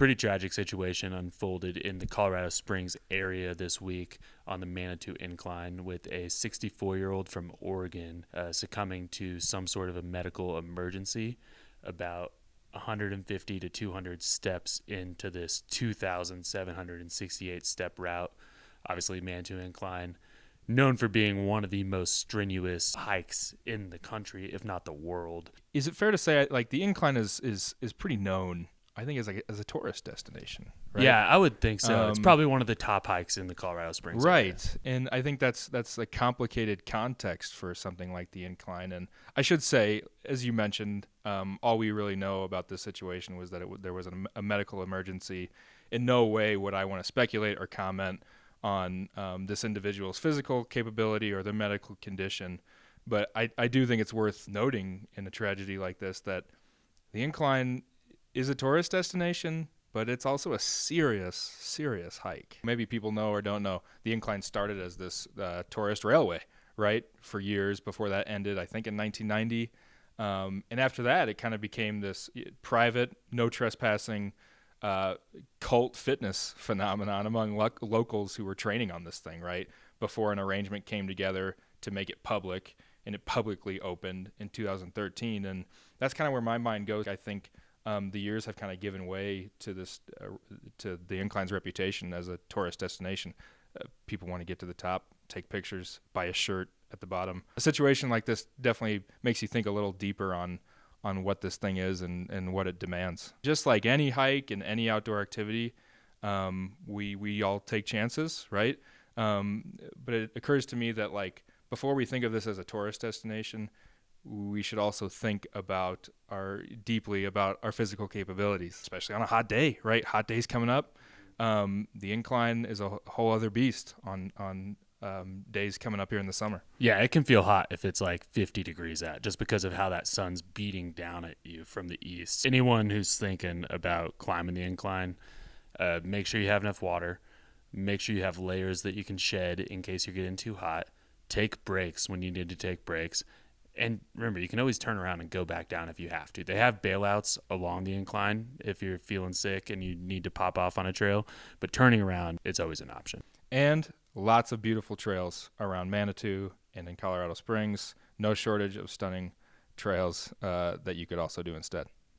Pretty tragic situation unfolded in the Colorado Springs area this week on the Manitou Incline with a 64-year-old from Oregon succumbing to some sort of a medical emergency about 150 to 200 steps into this 2,768 step route. Obviously, Manitou Incline, known for being one of the most strenuous hikes in the country, if not the world. Is it fair to say like the incline is pretty known, I think, as a tourist destination, right? Yeah, I would think so. It's probably one of the top hikes in the Colorado Springs area. Right. And I think that's a complicated context for something like the incline. And I should say, as you mentioned, all we really know about this situation was that there was a medical emergency. In no way would I want to speculate or comment on this individual's physical capability or their medical condition. But I do think it's worth noting in a tragedy like this that the incline is a tourist destination, but it's also a serious hike. Maybe people know or don't know, the incline started as this tourist railway, right, for years before that ended, I think in 1990. And after that, it kind of became this private, no trespassing cult fitness phenomenon among locals who were training on this thing, right, before an arrangement came together to make it public, and it publicly opened in 2013. And that's kind of where my mind goes. I think the years have kind of given way to this, to the incline's reputation as a tourist destination. People want to get to the top, take pictures, buy a shirt at the bottom. A situation like this definitely makes you think a little deeper on what this thing is and what it demands. Just like any hike and any outdoor activity, we all take chances, right? But it occurs to me that like before we think of this as a tourist destination, we should also think deeply about our physical capabilities, especially on a hot day, right? Hot days coming up. The incline is a whole other beast on days coming up here in the summer. Yeah, it can feel hot if it's like 50 degrees out, just because of how that sun's beating down at you from the east. Anyone who's thinking about climbing the incline, make sure you have enough water. Make sure you have layers that you can shed in case you're getting too hot. Take breaks when you need to take breaks. And remember, you can always turn around and go back down if you have to. They have bailouts along the incline if you're feeling sick and you need to pop off on a trail. But turning around, it's always an option. And lots of beautiful trails around Manitou and in Colorado Springs. No shortage of stunning trails that you could also do instead.